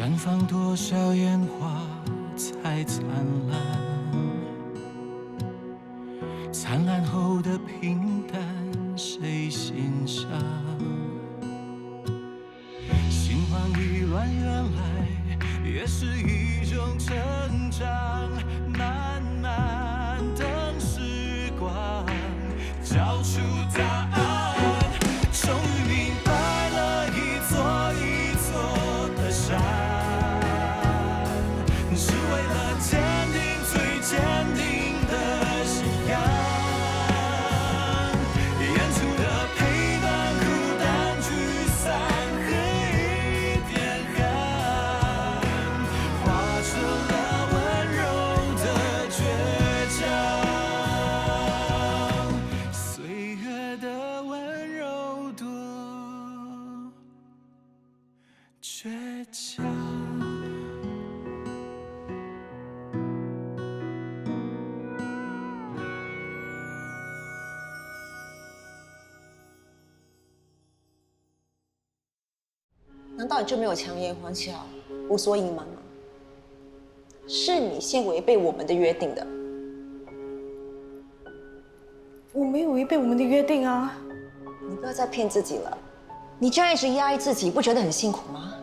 绽放多少烟花才灿烂？灿烂后的平淡，谁欣赏？心慌意乱，原来也是一种成长。慢慢等时光找出答案，终于明白了一座一座的山，是为了坚定最坚定的信仰。演出的陪伴，孤单聚散，黑点燃，化成了温柔的倔强。岁月的温柔多倔强。难道你就没有强颜欢笑、无所隐瞒吗？是你先违背我们的约定的。我没有违背我们的约定啊！你不要再骗自己了。你这样一直压抑自己，不觉得很辛苦吗？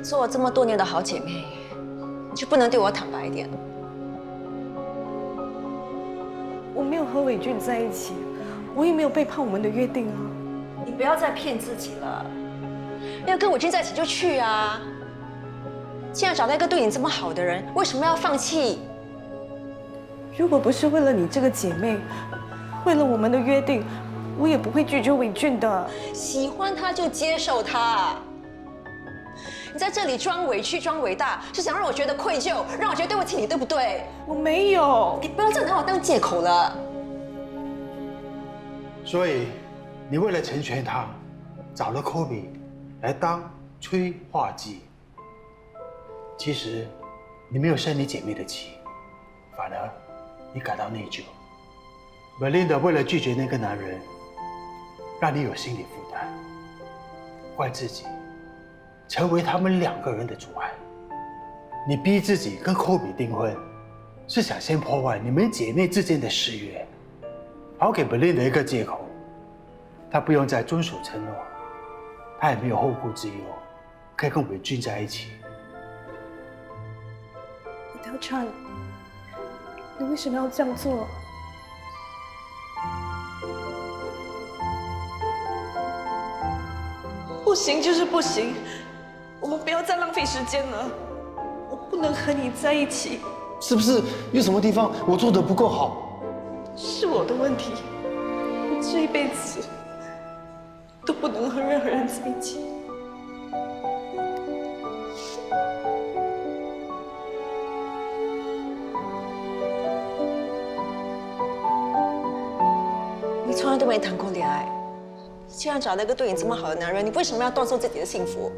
做了这么多年的好姐妹，你就不能对我坦白一点？我没有和伟俊在一起，我也没有背叛我们的约定啊！你不要再骗自己了。要跟伟俊在一起就去啊！既然找到一个对你这么好的人，为什么要放弃？如果不是为了你这个姐妹，为了我们的约定，我也不会拒绝伟俊的。喜欢他就接受他。你在这里装委屈、装伟大，是想让我觉得愧疚，让我觉得对不起你，对不对？我没有。你不要再拿我当借口了。所以，你为了成全他，找了科比来当催化剂。其实，你没有生你姐妹的气，反而你感到内疚。Belinda 为了拒绝那个男人，让你有心理负担，怪自己成为他们两个人的阻碍。你逼自己跟科比订婚，是想先破坏你们姐妹之间的誓约，好给 Belinda 一个借口，她不用再遵守承诺，她也没有后顾之忧，可以跟伟俊在一起。德川，你为什么要这样做？不行就是不行，我们不要再浪费时间了。我不能和你在一起，是不是有什么地方我做的不够好？是我的问题。我这一辈子都不能和任何人在一起。你从来都没谈过恋爱，既然找到一个对你这么好的男人，你为什么要断送自己的幸福？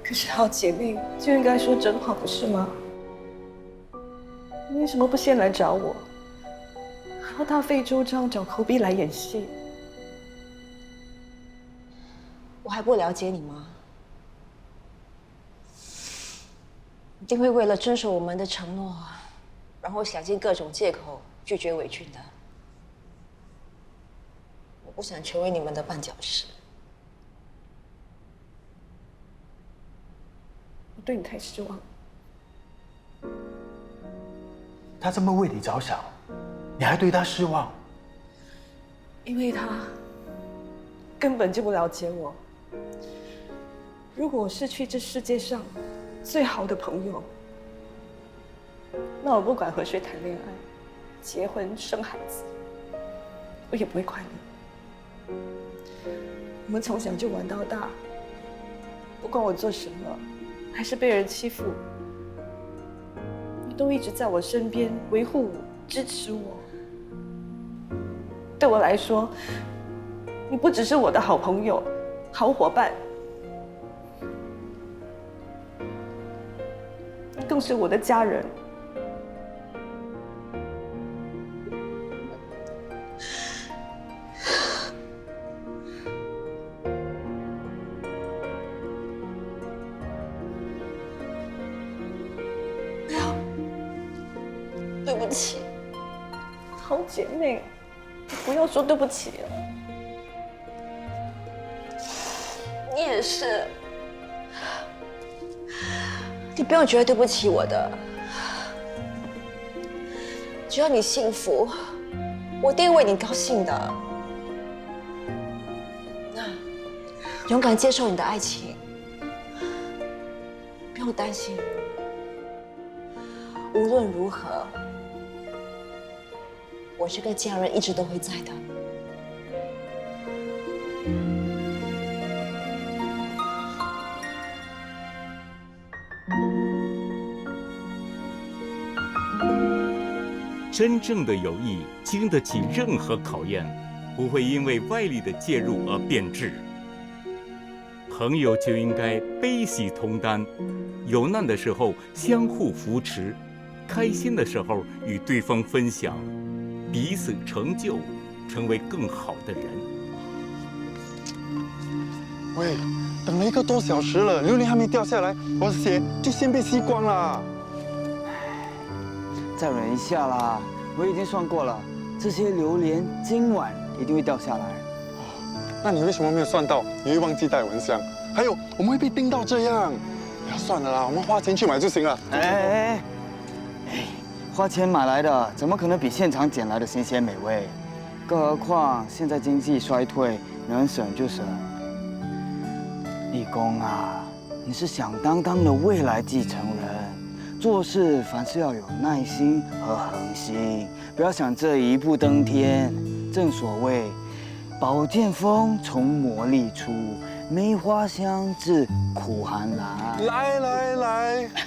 可是好姐妹就应该说真话，不是吗？你为什么不先来找我？还要大费周章找口比来演戏？我还不了解你吗？一定会为了遵守我们的承诺，然后想尽各种借口拒绝伟俊的。我不想成为你们的绊脚石。我对你太失望。他这么为你着想，你还对他失望？因为他根本就不了解我。如果我失去这世界上最好的朋友，那我不管和谁谈恋爱、结婚、生孩子，我也不会快乐。我们从小就玩到大，不管我做什么，还是被人欺负，你都一直在我身边维护我、支持我。对我来说，你不只是我的好朋友、好伙伴，都是我的家人。不要，对不起，好姐妹，不要说对不起了。你也是，你不用觉得对不起我的，只要你幸福，我一定为你高兴的。那勇敢接受你的爱情，不用担心，无论如何，我这个家人一直都会在的。真正的友谊经得起任何考验，不会因为外力的介入而变质。朋友就应该悲喜同担，有难的时候相互扶持，开心的时候与对方分享，彼此成就，成为更好的人。喂，等了1个多小时了，榴莲还没掉下来，我的血就先被吸光了。再忍一下啦，我已经算过了，这些榴莲今晚一定会掉下来。那你为什么没有算到你会忘记带蚊香？还有我们会被叮到这样。不要算了啦，我们花钱去买就行了。哎，花钱买来的怎么可能比现场捡来的新鲜美味？更何况现在经济衰退，能省就省。立功啊，你是响当当的未来继承人，做事凡事要有耐心和恒心，不要想这一步登天。正所谓，宝剑锋从磨砺出，梅花香自苦寒来。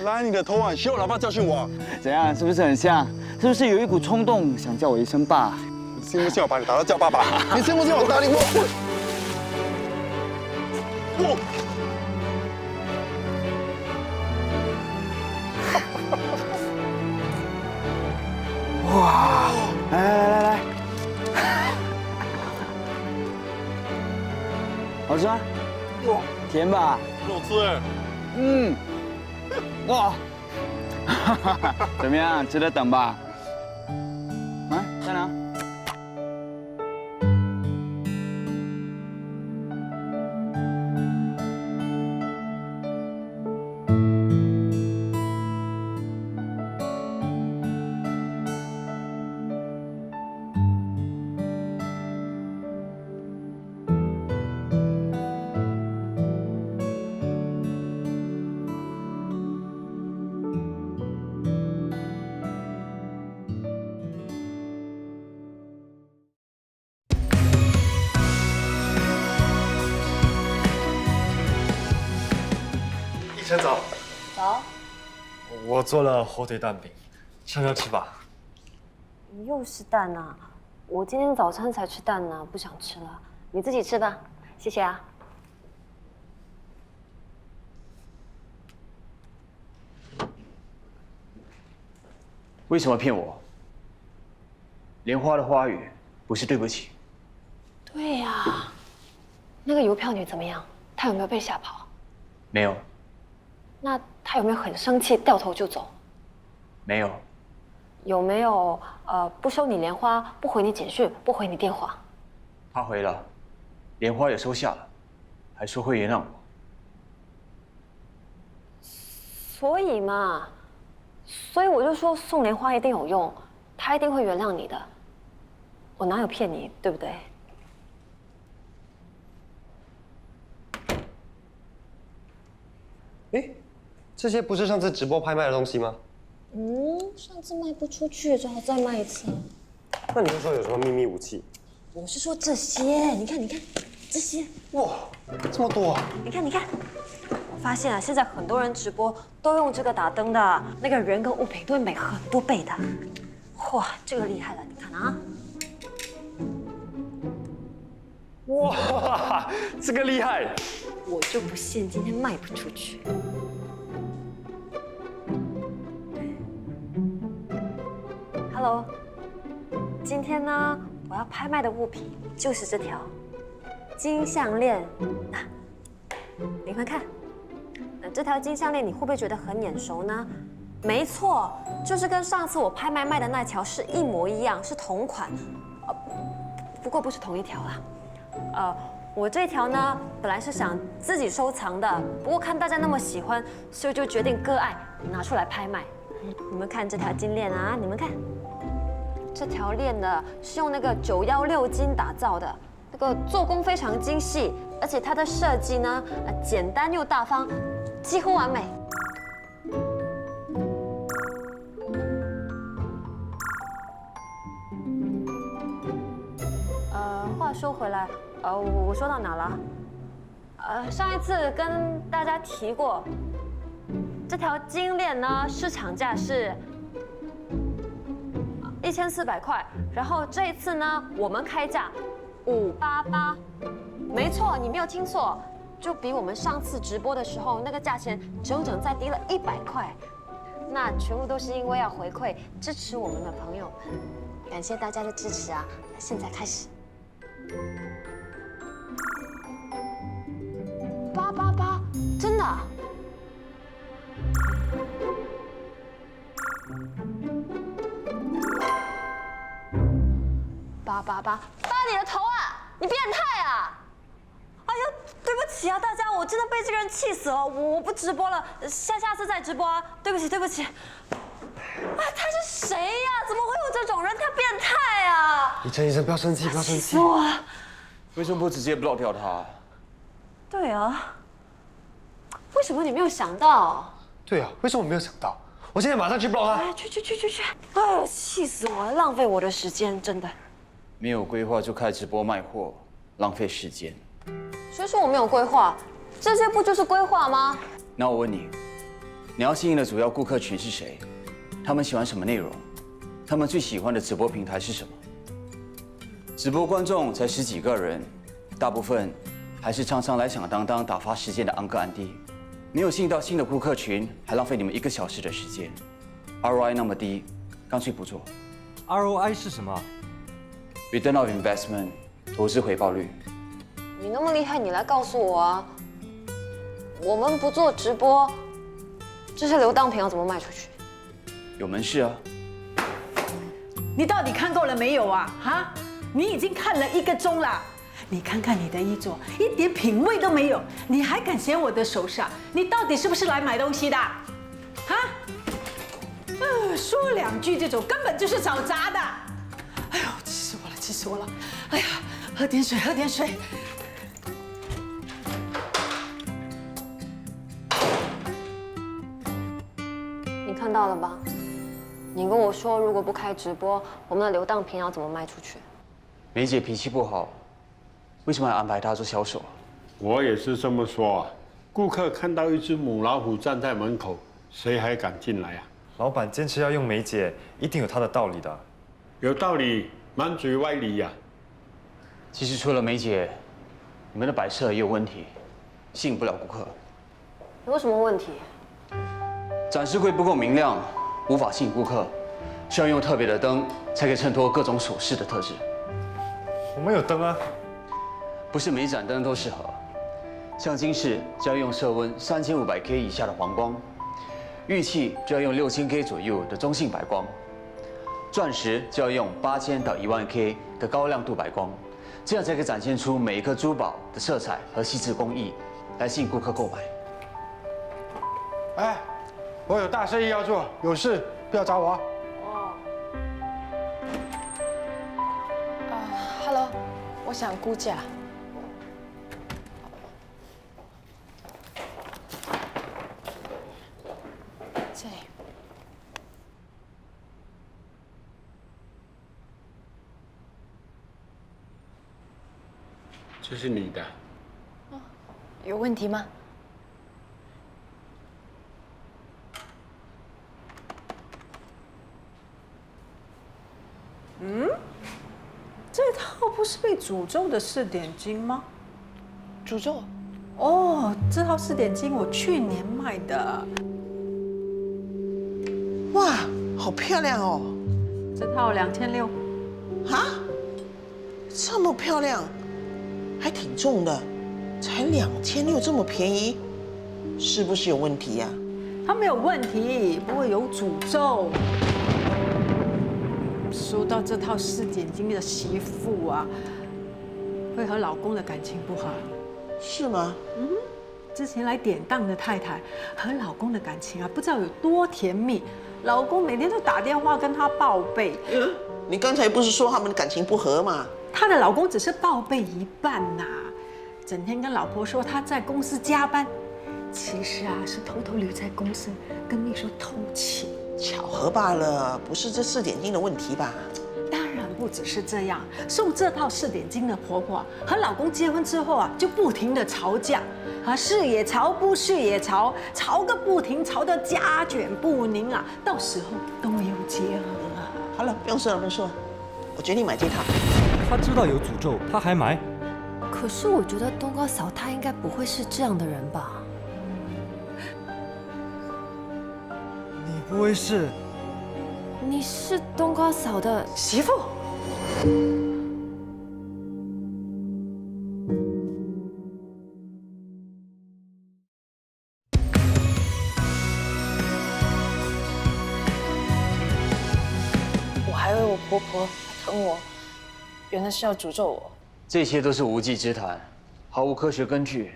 来，你的头啊，需要老爸教训我。怎样？是不是很像？是不是有一股冲动想叫我一声爸？你信不信我把你打到叫爸爸？你信不信我打你哇！来，好吃吗？甜吧？好吃哎。嗯。哇！怎么样？值得等吧？啊，在哪？医生早。早。我做了火腿蛋饼，趁热吃吧。又是蛋啊！我今天早餐才吃蛋呢，不想吃了，你自己吃吧，谢谢啊。为什么骗我？莲花的花语不是对不起。对呀，那个邮票女怎么样？她有没有被吓跑？没有，那她有没有很生气，掉头就走？没有。有没有不收你莲花，不回你简讯，不回你电话？他回了，莲花也收下了，还说会原谅我。所以嘛，所以我就说送莲花一定有用，他一定会原谅你的。我哪有骗你，对不对？哎，这些不是上次直播拍卖的东西吗？上次卖不出去，只好再卖一次。那你是说有什么秘密武器？我是说这些，你看，这些，哇，这么多啊！你看，我发现啊，现在很多人直播都用这个打灯的，那个人跟物品都会美很多倍的。哇，这个厉害了，你看啊！哇，这个厉害！我就不信今天卖不出去。Hello， 今天呢，我要拍卖的物品就是这条金项链。你们看，这条金项链你会不会觉得很眼熟呢？没错，就是跟上次我拍卖卖的那条是一模一样，是同款，不过不是同一条啦。我这条呢，本来是想自己收藏的，不过看大家那么喜欢，所以就决定割爱拿出来拍卖。你们看这条金链啊，你们看，这条链呢是用那个916金打造的，那个做工非常精细，而且它的设计呢，简单又大方，几乎完美。话说回来，我说到哪了？上一次跟大家提过，这条金链呢，市场价是1400块，然后这一次呢，我们开价588，没错，你没有听错，就比我们上次直播的时候那个价钱整整再低了100块。那全部都是因为要回馈支持我们的朋友们，感谢大家的支持啊！现在开始。888，真的？888，扒你的头啊！你变态啊！哎呀，对不起啊，大家，我真的被这个人气死了，我不直播了，下次再直播啊！对不起，对不起。啊，他是谁呀？怎么会有这种人？他变态啊！医生，不要生气，不要生气。气死我了！为什么不直接 block 掉他？对啊，为什么你没有想到？对啊，为什么我没有想到？我现在马上去 block 他。哎，去！哎呦，气死我了，浪费我的时间，真的。没有规划就开直播卖货，浪费时间。谁说我没有规划？这些不就是规划吗？那我问你，你要吸引的主要顾客群是谁？他们喜欢什么内容？他们最喜欢的直播平台是什么？直播观众才10几个人，大部分还是常常来响当当打发时间的安哥安弟，没有吸引到新的顾客群，还浪费你们1个小时的时间 ，ROI 那么低，干脆不做。ROI 是什么 ？Return of Investment， 投资回报率。你那么厉害，你来告诉我啊！我们不做直播，这些流当品要怎么卖出去？有门市啊！你到底看够了没有啊？哈，你已经看了1个钟了，你看看你的衣着，一点品味都没有，你还敢嫌我的手傻？你到底是不是来买东西的？哈？说2句这种根本就是找茬的！哎呦，气死我了！哎呀，喝点水。你看到了吧？你跟我说，如果不开直播，我们的流当品要怎么卖出去？梅姐脾气不好，为什么要安排她做销售？我也是这么说啊。顾客看到一只母老虎站在门口，谁还敢进来啊？老板坚持要用梅姐，一定有他的道理的。有道理，满嘴歪理呀。其实除了梅姐，你们的摆设也有问题，吸引不了顾客。有什么问题？展示柜不够明亮，无法吸引顾客，需要用特别的灯才可以衬托各种首饰的特质。我们有灯啊，不是每一盏灯都适合。像金饰就要用色温3500K 以下的黄光，玉器就要用6000K 左右的中性白光，钻石就要用8000到10000K 的高亮度白光，这样才可以展现出每一颗珠宝的色彩和细致工艺，来吸引顾客购买。哎，我有大生意要做，有事不要找我。Hello， 我想估价。这里。这是你的。有问题吗？这套不是被诅咒的4点金吗？诅咒？哦，这套4点金我去年卖的。哇，好漂亮哦！这套2600。哈，这么漂亮，还挺重的，才2600，这么便宜，是不是有问题呀？它没有问题，不会有诅咒。收到这套4点金的媳妇啊，会和老公的感情不和。是吗？之前来典当的太太和老公的感情啊，不知道有多甜蜜。老公每天都打电话跟她报备。你刚才不是说他们的感情不和吗？她的老公只是报备一半呐，整天跟老婆说他在公司加班，其实啊是偷偷留在公司跟秘书偷情。巧合罢了，不是这4点金的问题吧？当然不只是这样，送这套4点金的婆婆和老公结婚之后啊，就不停的吵架，是也吵，不是也吵，吵个不停，吵得家卷不宁啊，到时候都没有结合啊。好了，不用说了，不用说了，我决定买这套。他知道有诅咒，他还买？可是我觉得冬瓜嫂她应该不会是这样的人吧？你不会是？你是冬瓜嫂的媳妇？我还以为我婆婆疼我，原来是要诅咒我。这些都是无稽之谈，毫无科学根据，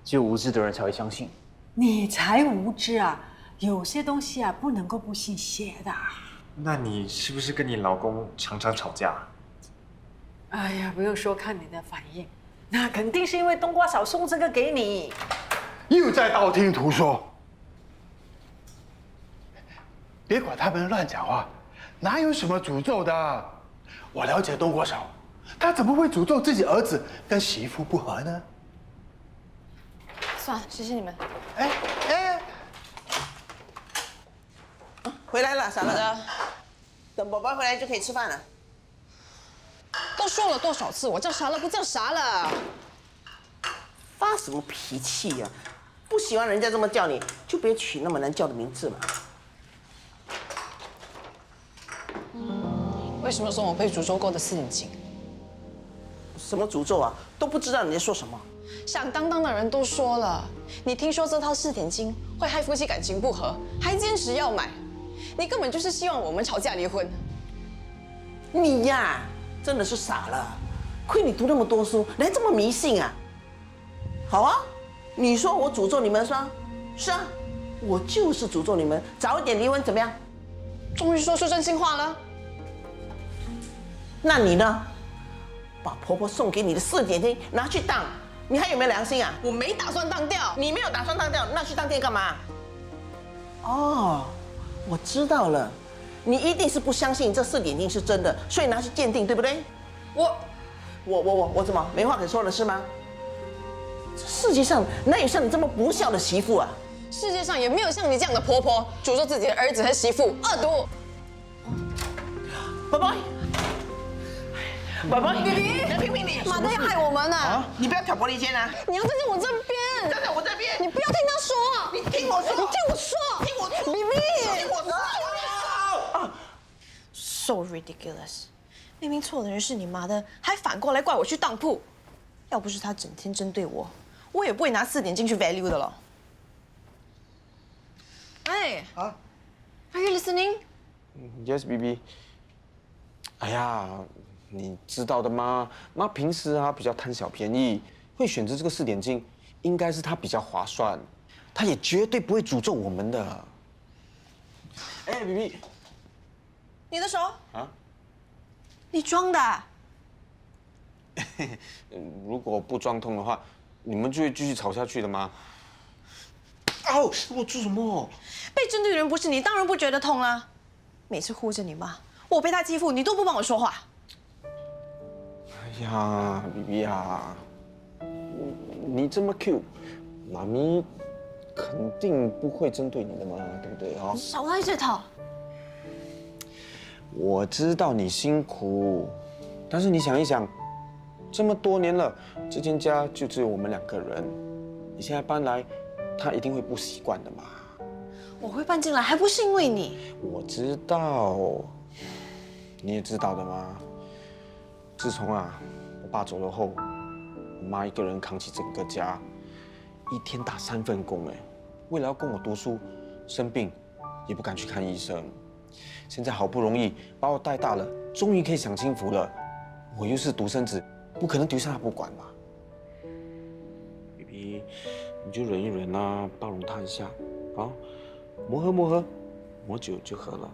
只有无知的人才会相信。你才无知啊！有些东西啊，不能够不信邪的。那你是不是跟你老公常常吵架？哎呀，不用说，看你的反应，那肯定是因为冬瓜嫂送这个给你。又在道听途说。别管他们乱讲话，哪有什么诅咒的？我了解冬瓜嫂，她怎么会诅咒自己儿子跟媳妇不和呢？算了，谢谢你们。哎，回来了，傻乐。等宝宝回来就可以吃饭了。都说了多少次，我叫傻乐不叫傻了。发什么脾气呀？不喜欢人家这么叫你，就别取那么难叫的名字嘛。为什么送我被诅咒过的4点金？什么诅咒啊？都不知道你在说什么。响当当的人都说了，你听说这套4点金会害夫妻感情不和，还坚持要买，你根本就是希望我们吵架离婚。你呀，真的是傻了，亏你读那么多书，你还这么迷信啊！好啊，你说我诅咒你们是吧？是啊，我就是诅咒你们早一点离婚，怎么样？终于说出真心话了。那你呢？把婆婆送给你的4点金拿去当，你还有没有良心啊？我没打算当掉。你没有打算当掉，那去当店干嘛？哦，我知道了，你一定是不相信这4点金是真的，所以拿去鉴定，对不对？我怎么没话可说了是吗？这世界上哪有像你这么不孝的媳妇啊？世界上也没有像你这样的婆婆，诅咒自己的儿子和媳妇，恶毒。宝宝，宝宝，比比，评评理，马德要害我们呢！你不要挑拨离间啊！你要站在我这边，站在我这边，你不要听他说，你听我说，你听我说，听我说，比比，听我说。So ridiculous！ 明明错的人是你妈的，还反过来怪我去当铺。要不是他整天针对我，我也不会拿4点进去 value 的了。哎，Are you listening? Yes, BB。哎呀，你知道的吗？妈平时啊比较贪小便宜，会选择这个4点金，应该是她比较划算，她也绝对不会诅咒我们的。哎，BB，你的手啊？你装的？如果不装痛的话，你们就会继续吵下去的吗？哦，我做什么？被针对的人不是你，当然不觉得痛啦。每次护着你妈，我被他欺负，你都不帮我说话。哎呀，BB 啊，你这么 Q， 妈咪肯定不会针对你的嘛，对不对啊？少来这套。我知道你辛苦，但是你想一想，这么多年了，这间家就只有我们2个人，你现在搬来，他一定会不习惯的嘛。我会搬进来，还不是因为你？我知道，你也知道的嘛。自从我爸走了后，我妈一个人扛起整个家，一天打3份工，为了要供我读书，生病也不敢去看医生。现在好不容易把我带大了，终于可以享清福了。我又是独生子，不可能丢下他不管嘛。BB， 你就忍一忍啊，包容他一下啊，磨合磨合，磨久就合了。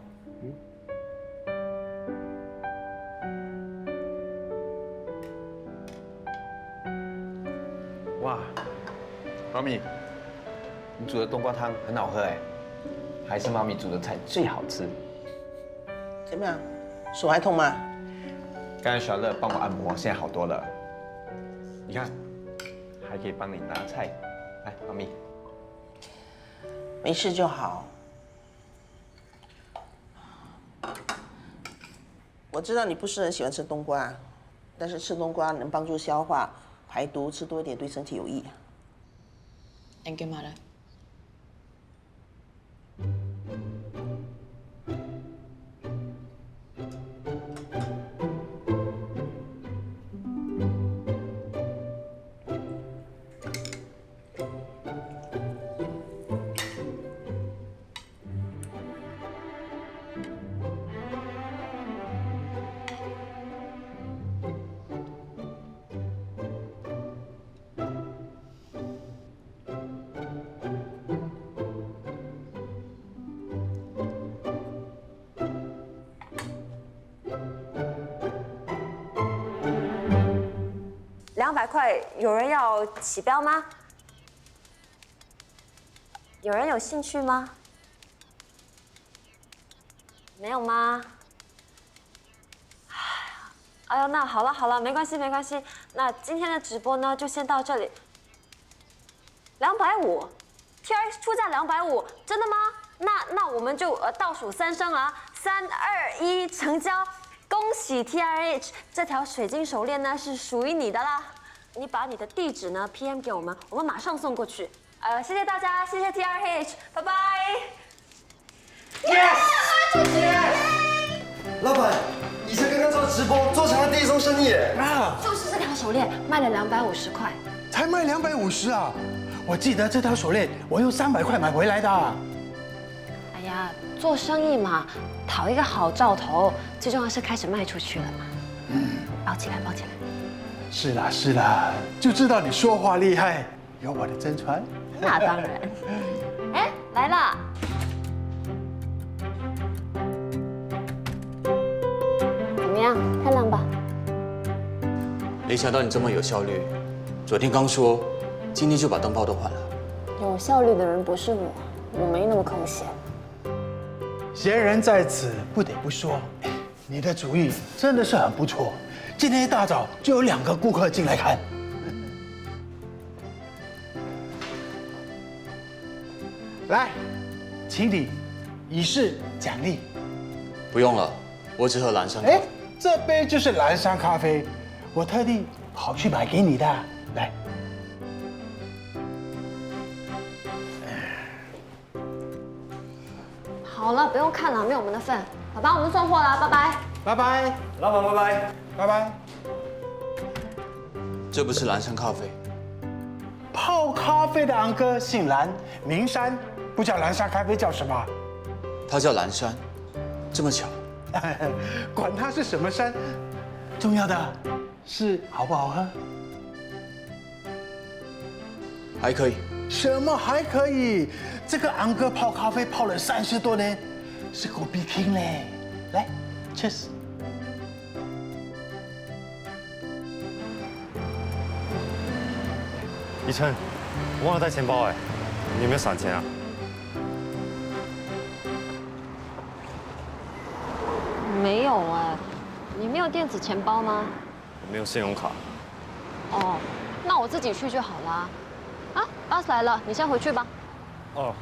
哇，妈咪，你煮的冬瓜汤很好喝哎，还是妈咪煮的菜最好吃。怎么样？手还痛吗？刚才小乐帮我按摩，现在好多了。你看，还可以帮你拿菜。来，妈咪。没事就好。我知道你不是很喜欢吃冬瓜，但是吃冬瓜能帮助消化、排毒，吃多一点对身体有益。你干嘛呢？200块，有人要起标吗？有人有兴趣吗？没有吗？哎呦，那好了好了，没关系没关系。那今天的直播呢，就先到这里。250 ，TRX 出价250，真的吗？那我们就倒数3声啊，3、2、1，成交！恭喜 TRH， 这条水晶手链呢是属于你的啦。你把你的地址呢 PM 给我们，我们马上送过去。谢谢大家，谢谢 TRH， 拜拜。Yes！ 老板，以前刚刚做直播，做成了第1宗生意耶！就是这条手链，卖了250块。才卖250啊！我记得这条手链我用300块买回来的。哎呀，做生意嘛，讨一个好兆头，最重要是开始卖出去了嘛。包起来，包起来。是啦是啦，就知道你说话厉害，有我的真传。那当然。哎，来了。怎么样？漂亮吧？没想到你这么有效率，昨天刚说，今天就把灯泡都换了。有效率的人不是我，我没那么空闲。闲人在此，不得不说，你的主意真的是很不错。今天一大早就有2个顾客进来看。来，请你以示奖励。不用了，我只喝蓝山咖啡。这杯就是蓝山咖啡，我特地跑去买给你的。来。好了，不用看了，没有我们的份。好吧，我们送货了，拜拜。拜拜，老板，拜拜，拜拜。这不是蓝山咖啡。泡咖啡的昂哥姓蓝，名山，不叫蓝山咖啡叫什么？他叫蓝山，这么巧。管它是什么山，重要的是好不好喝。还可以。什么还可以？这个昂哥泡咖啡泡了30多年，是狗逼king嘞！来 ，cheers。宜琛，我忘了带钱包哎，你有没有散钱啊？没有哎，你没有电子钱包吗？我没有信用卡。哦，那我自己去就好啦。啊，bus来了，你先回去吧。哦。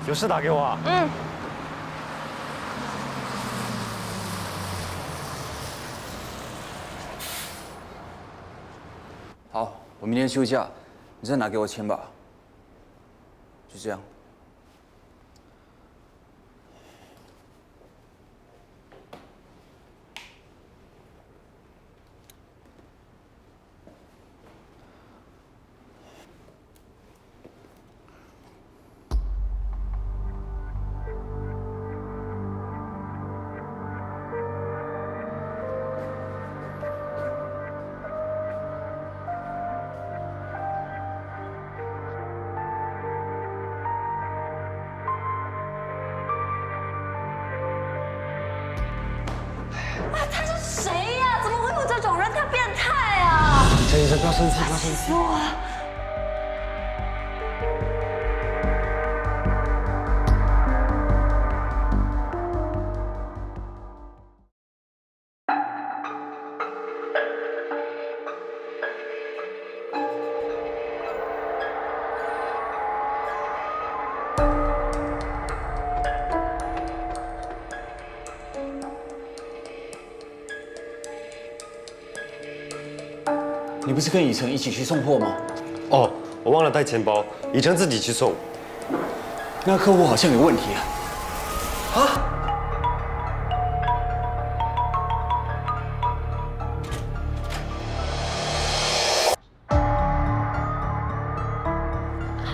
有事打给我啊。嗯。好，我明天休假，你再拿给我钱吧。就这样。陈医生，不要生气，不要生气。你不是跟以诚一起去送货吗？哦，我忘了带钱包，以诚自己去送。那客户好像有问题啊。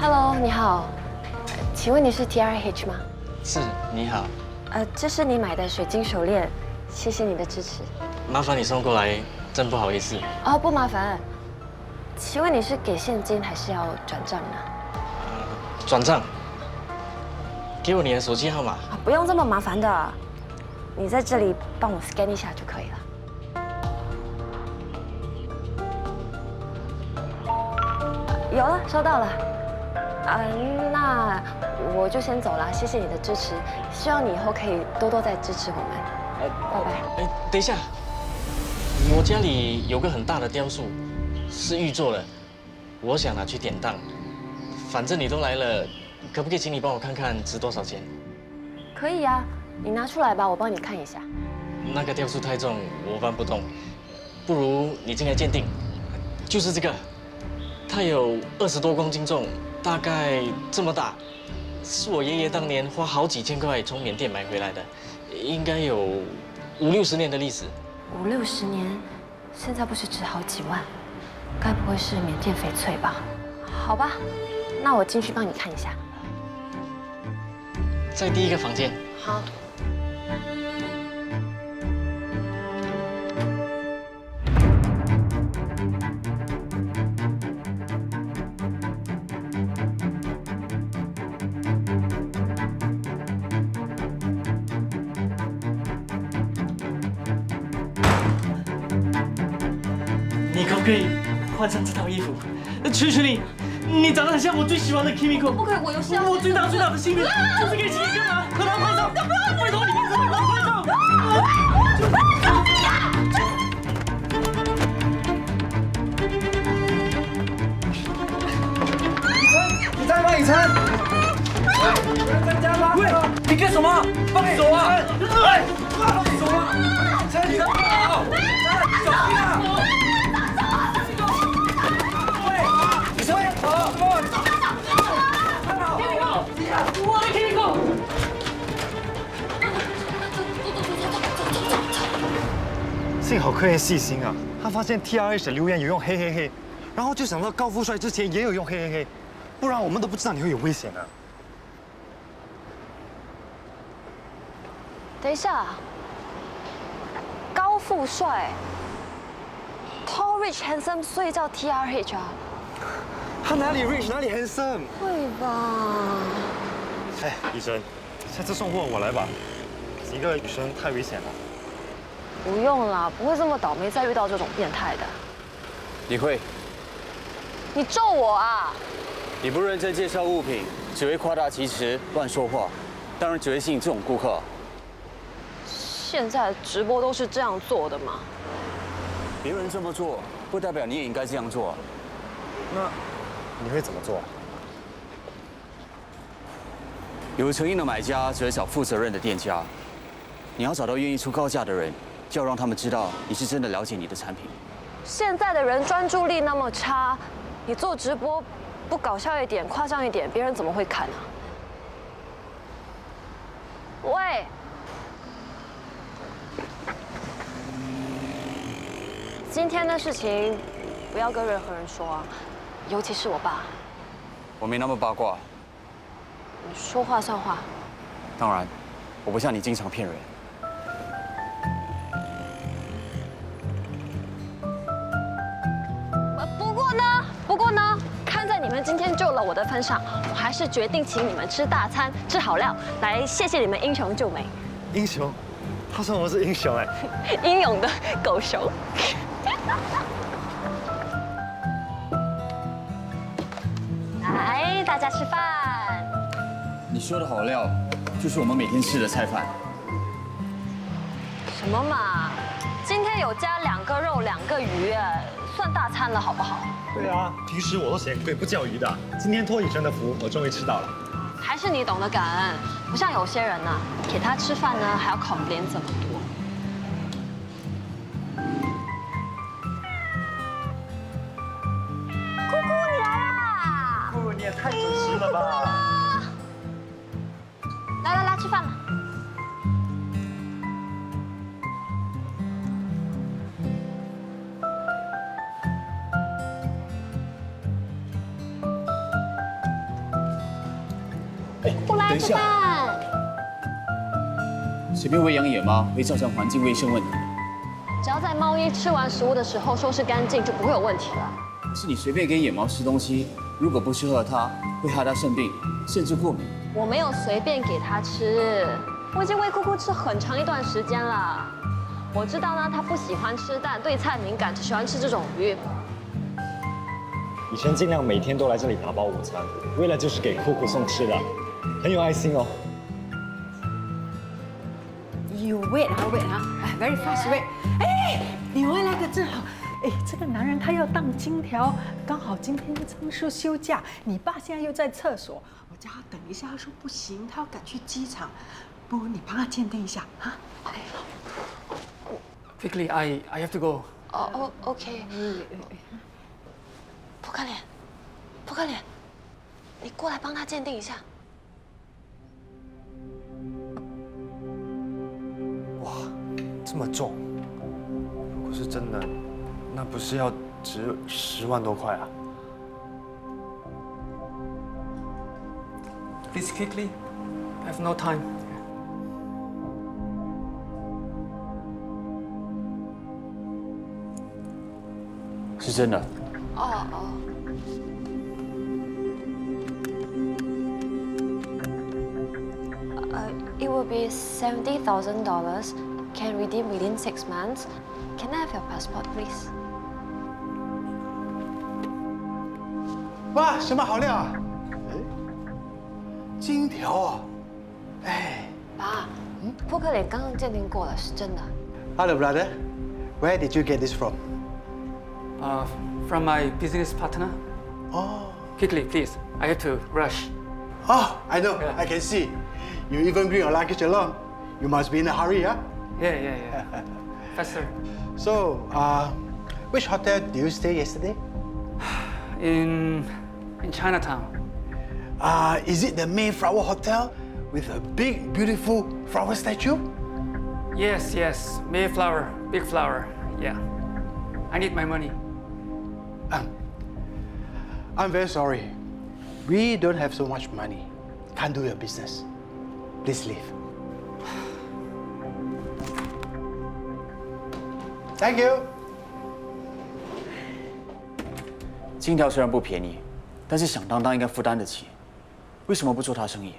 Hello， 你好，请问你是 TRH 吗？是，你好，这是你买的水晶手链，谢谢你的支持。麻烦你送过来，真不好意思。哦，不麻烦。请问你是给现金还是要转账呢？转账。给我你的手机号码。不用这么麻烦的，你在这里帮我 scan 一下就可以了。有了，收到了。那我就先走了，谢谢你的支持，希望你以后可以多多再支持我们。拜拜。等一下，我家里有个很大的雕塑，是玉做的，我想拿去典当。反正你都来了，可不可以请你帮我看看值多少钱？可以呀，你拿出来吧，我帮你看一下。那个雕塑太重，我搬不动，不如你进来鉴定。就是这个，它有20多公斤重，大概这么大，是我爷爷当年花好几千块从缅甸买回来的，应该有50、60年的历史。50、60年，现在不是值好几万？该不会是缅甸翡翠吧？好吧，那我进去帮你看一下。在第一个房间。好。你可不可以换上这套衣服？求求你，你长得很像我最喜欢的 Kimiko。不可以，我有笑。我最大的心愿就是可以请你干嘛？和他拍照。拜托你，和他拍照。你在吗，以诚？有人在家吗？喂，你干什么？放手啊！哎，放手啊！以诚，你的包！小心啊！我的 Kimiko。幸好客人细心啊，他发现 TRH 的留言有用嘿嘿嘿，然后就想到高富帅之前也有用嘿嘿嘿，不然我们都不知道你会有危险的。等一下，高富帅 ，tall rich handsome， 所以叫 TRH 啊？他哪里 rich 哪里 handsome？ 会吧？哎，医生，下次送货我来吧，一个女生太危险了。不用啦，不会这么倒霉再遇到这种变态的。你会？你咒我啊？你不认真介绍物品，只会夸大其词、乱说话，当然只会吸引这种顾客。现在直播都是这样做的吗？别人这么做，不代表你也应该这样做。那你会怎么做？有诚意的买家只会找负责任的店家。你要找到愿意出高价的人，就要让他们知道你是真的了解你的产品。现在的人专注力那么差，你做直播不搞笑一点、夸张一点，别人怎么会看啊？喂，今天的事情不要跟任何人说啊，尤其是我爸。我没那么八卦。你说话算话。当然，我不像你经常骗人。不过呢，看在你们今天救了我的份上，我还是决定请你们吃大餐，吃好料，来谢谢你们英雄救美。英雄？他说我是英雄哎。英勇的狗熊。家吃饭。你说的好料，就是我们每天吃的菜饭。什么嘛？今天有加2个肉2个鱼，算大餐了好不好？对啊，平时我都嫌贵不叫鱼的，今天托以真的福，我终于吃到了。还是你懂得感恩，不像有些人呐，给他吃饭呢还要考虑这么多。姑姑你来啦！姑姑你也太准时了吧！来，吃饭了。过来吃饭。随便喂养野猫会造成环境卫生问题。只要在猫咪吃完食物的时候收拾干净，就不会有问题了。可是你随便给野猫吃东西，如果不适合它，会害它生病，甚至过敏。我没有随便给它吃，我已经喂酷酷吃很长一段时间了。我知道呢，它不喜欢吃蛋，对菜敏感，只喜欢吃这种鱼。以前尽量每天都来这里拿包午餐，为了就是给酷酷送吃的，很有爱心哦。You wait 啊 ，very fast wait。哎，你回来可正好。哎，这个男人他要当金条，刚好今天仓叔休假，你爸现在又在厕所，我叫他等一下，他说不行，他要赶去机场。不如你帮他鉴定一下啊。Quickly, I have to go. Oh, OK。扑克脸，你过来帮他鉴定一下。哇，这么重！如果是真的，那不是要值10万多块啊 ？Please quickly, I have no time. 是真的。哦。It will be $70,000. Can redeem within 6 months. Can I have your passport, please? 哇，什么好料啊？金条啊！哎，爸，扑克脸刚刚鉴定过了，是真的。Hello, brother. Where did you get this from? From my business partner. Oh. Quickly, please. I have to rush. Oh, I know. I can see. You even bring your luggage along. You must be in a hurry, huh? Yeah. Faster. So, which hotel did you stay yesterday? In Chinatown. Is it the Mayflower Hotel with a big, beautiful flower statue? Yes. Mayflower, big flower. Yeah. I need my money. I'm very sorry. We don't have so much money. Can't do your business. Please leave. Thank you. 金条虽然不便宜，但是响当当应该负担得起。为什么不做他生意？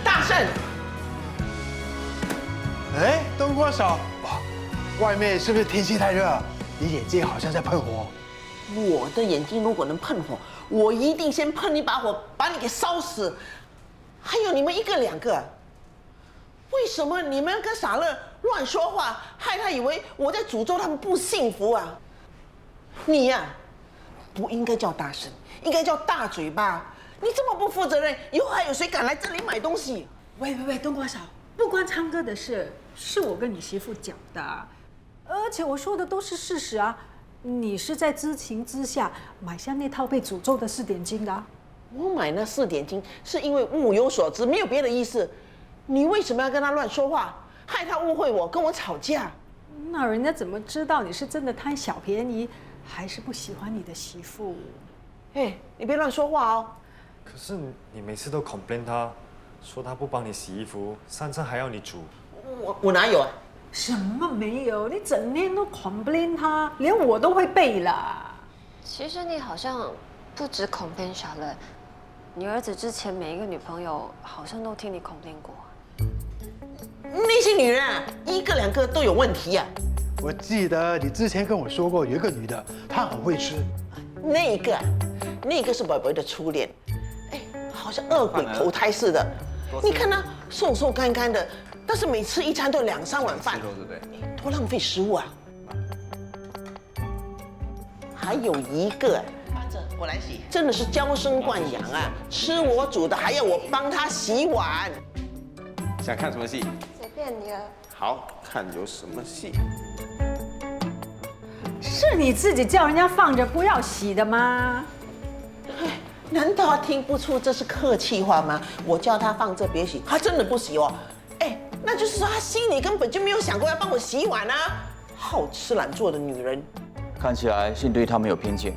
大圣，哎，东郭嫂，哇，外面是不是天气太热？你眼睛好像在喷火。我的眼睛如果能喷火，我一定先喷一把火，把你给烧死。还有你们1个2个，为什么你们跟傻乐乱说话，害他以为我在诅咒他们不幸福啊？你呀，不应该叫大声，应该叫大嘴巴。你这么不负责任，以后还有谁敢来这里买东西？喂，冬瓜嫂，不关昌哥的事，是我跟你媳妇讲的，而且我说的都是事实啊。你是在知情之下买下那套被诅咒的4点金的啊。我买那4点金是因为物有所值，没有别的意思。你为什么要跟他乱说话，害他误会我，跟我吵架？那人家怎么知道你是真的贪小便宜，还是不喜欢你的媳妇？哎，你别乱说话哦。可是你每次都 complain 他，说他不帮你洗衣服，3餐还要你煮。我哪有啊？什么没有？你整天都 complain 他，连我都会背啦。其实你好像不止 complain 傻乐，你儿子之前每一个女朋友好像都听你口令过。那些女人啊，一个两个都有问题啊。我记得你之前跟我说过，有一个女的，她很会吃。那个是宝宝的初恋，哎，好像恶鬼投胎似的。你看她瘦瘦干干的，但是每吃一餐都2、3碗饭，对不对？多浪费食物啊！还有一个，我来洗，真的是娇生惯养啊！吃我煮的，还要我帮她洗碗。想看什么戏？随便你了。好看有什么戏？是你自己叫人家放着不要洗的吗？难道听不出这是客气话吗？我叫他放这别洗，他真的不洗哦。哎，那就是说他心里根本就没有想过要帮我洗碗啊！好吃懒做的女人。看起来是你对他们有偏见。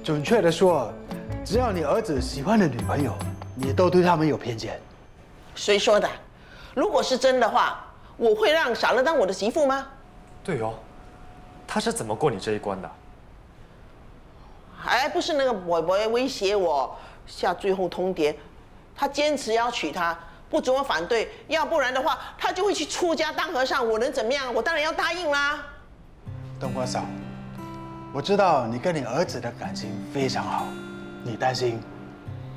准确的说，只要你儿子喜欢的女朋友，你都对他们有偏见。谁说的？如果是真的话，我会让傻乐当我的媳妇吗？对哦，他是怎么过你这一关的？还不是那个伯伯威胁我下最后通牒，他坚持要娶她，不准我反对，要不然的话，他就会去出家当和尚。我能怎么样？我当然要答应啦。东哥嫂，我知道你跟你儿子的感情非常好，你担心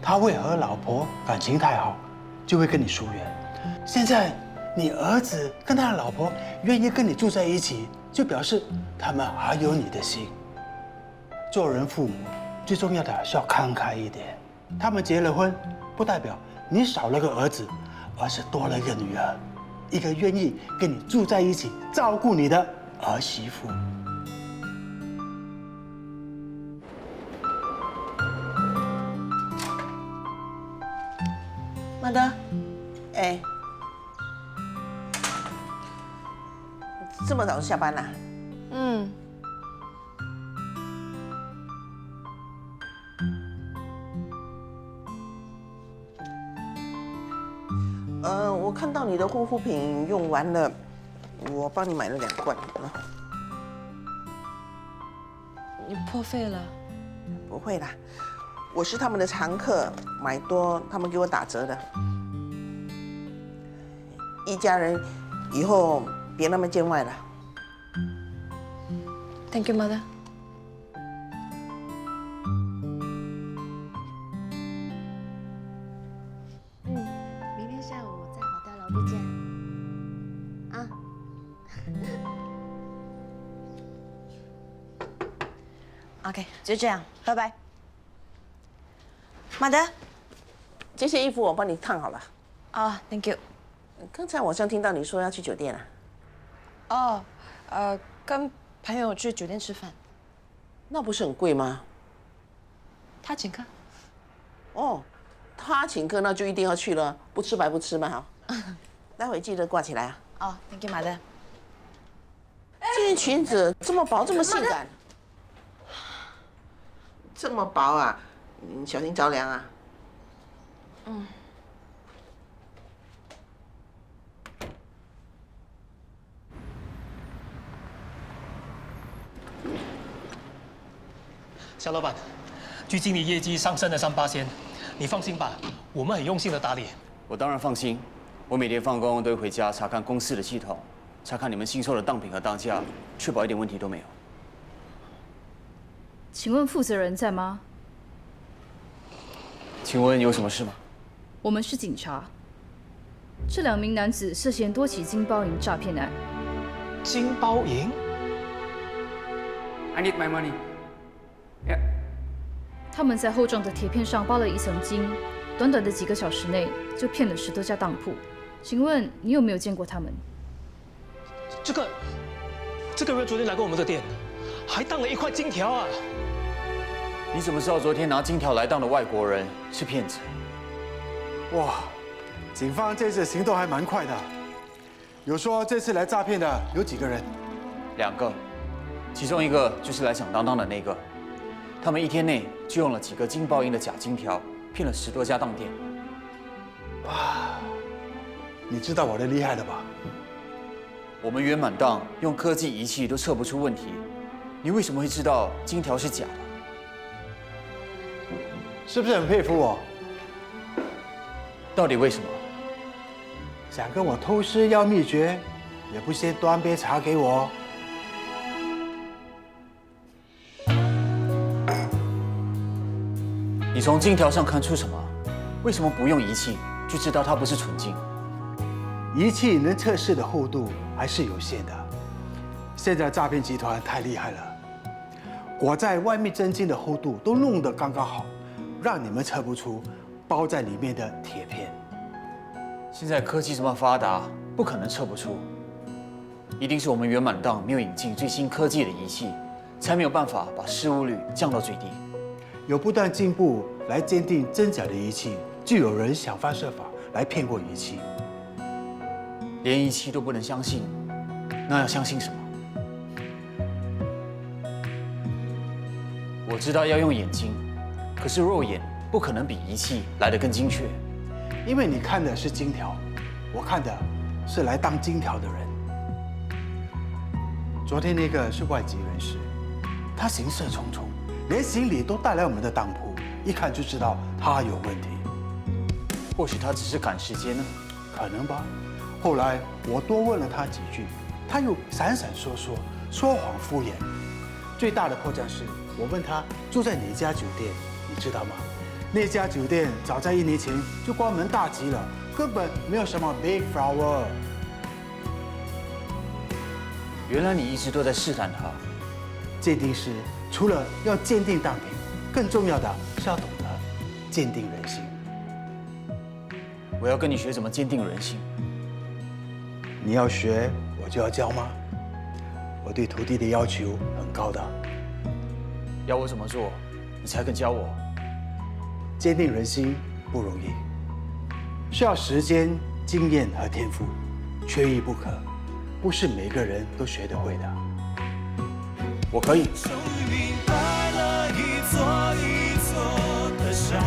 他会和老婆感情太好，就会跟你疏远。现在你儿子跟他的老婆愿意跟你住在一起，就表示他们还有你的心。做人父母最重要的是要慷慨一点。他们结了婚，不代表你少了个儿子，而是多了一个女儿，一个愿意跟你住在一起、照顾你的儿媳妇。马德，哎，这么早就下班了？嗯。我看到你的护肤品用完了，我帮你买了2罐。你破费了？不会啦，我是他们的常客，买多他们给我打折的。一家人，以后别那么见外了。Thank you, mother. 明天下午在好大楼不见啊。OK， 就这样，拜拜。马德，这些衣服我帮你烫好了。哦 ，Thank you。刚才我好像听到你说要去酒店啊？哦，跟朋友去酒店吃饭。那不是很贵吗？他请客。哦，他请客那就一定要去了，不吃白不吃嘛。好，待会记得挂起来啊。哦 ，Thank you，马德。这件裙子这么薄，这么性感，这么薄啊，你小心着凉啊。嗯。肖老板，最近你业绩上升了3%，你放心吧，我们很用心的打理。我当然放心，我每天放工都会回家查看公司的系统，查看你们新收的当品和当价，确保一点问题都没有。请问负责人在吗？请问有什么事吗？我们是警察。这2名男子涉嫌多起金包银诈骗案。金包银 ？I need my money. 他们在厚重的铁片上包了一层金，短短的几个小时内就骗了10多家当铺。请问你有没有见过他们？这个人昨天来过我们的店，还当了1块金条啊！你怎么知道昨天拿金条来当的外国人是骗子？哇，警方这次行动还蛮快的。有说这次来诈骗的有几个人？2个，其中一个就是来响当当的那个。他们1天内就用了几个金包银的假金条，骗了10多家当店。哇，你知道我的厉害了吧？我们圆满当用科技仪器都测不出问题，你为什么会知道金条是假的？是不是很佩服我？到底为什么？想跟我偷师要秘诀，也不先端杯茶给我。你从金条上看出什么？为什么不用仪器就知道它不是纯金？仪器能测试的厚度还是有限的。现在诈骗集团太厉害了，裹在外面真金的厚度都弄得刚刚好，让你们测不出包在里面的铁片。现在科技这么发达，不可能测不出。一定是我们原满档没有引进最新科技的仪器，才没有办法把失误率降到最低。有不断进步来鉴定真假的仪器，就有人想方设法来骗过仪器。连仪器都不能相信，那要相信什么？我知道要用眼睛，可是肉眼不可能比仪器来得更精确。因为你看的是金条，我看的是来当金条的人。昨天那个是外籍人士，他行色匆匆，连行李都带来我们的当铺，一看就知道他有问题。或许他只是赶时间呢？可能吧。后来我多问了他几句，他又闪闪烁烁，说谎敷衍。最大的破绽是我问他住在哪家酒店，你知道吗？那家酒店早在1年前就关门大吉了，根本没有什么 Big Flower。原来你一直都在试探他。鉴定师除了要鉴定当品，更重要的是要懂得鉴定人心。我要跟你学怎么鉴定人心。你要学，我就要教吗？我对徒弟的要求很高的。要我怎么做，你才肯教我？鉴定人心不容易，需要时间、经验和天赋，缺一不可，不是每个人都学得会的。我可以。终于明白了一座一座的山，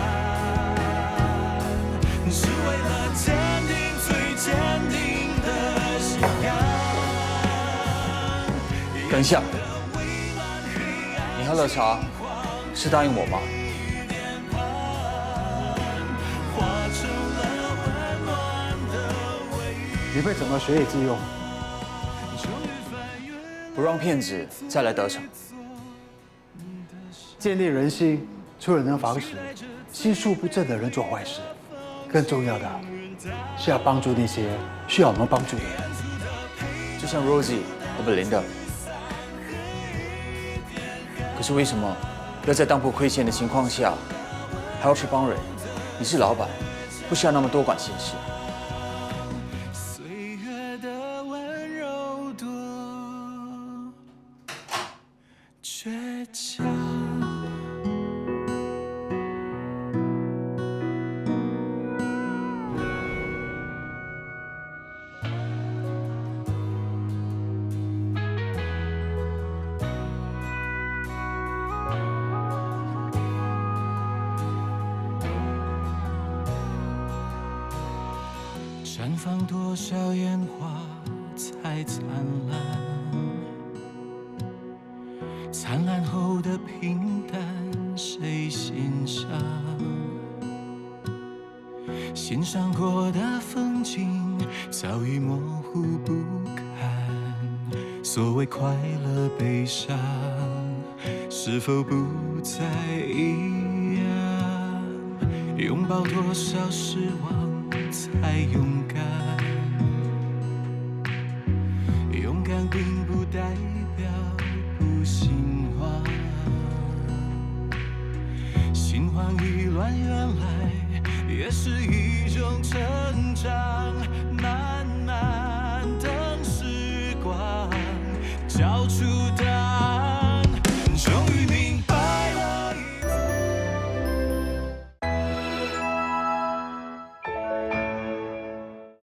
是为了坚定最坚定的信仰。等一下，你喝了茶，是答应我吗？你会怎么学以致用？不让骗子再来得逞。鉴定人心，除了能防止心术不正的人做坏事，更重要的是要帮助那些需要我们帮助的人。就像 Rosie 和 Belinda。可是为什么要在当铺亏钱的情况下，还要去帮人？你是老板，不需要那么多管闲事。倔强。绽放多少烟花才灿烂？灿烂后的平淡，谁欣赏？欣赏过的风景早已模糊不堪。所谓快乐、悲伤，是否不再一样？拥抱多少失望才勇敢？勇敢并不代表不心慌，心慌意乱，原来也是一种成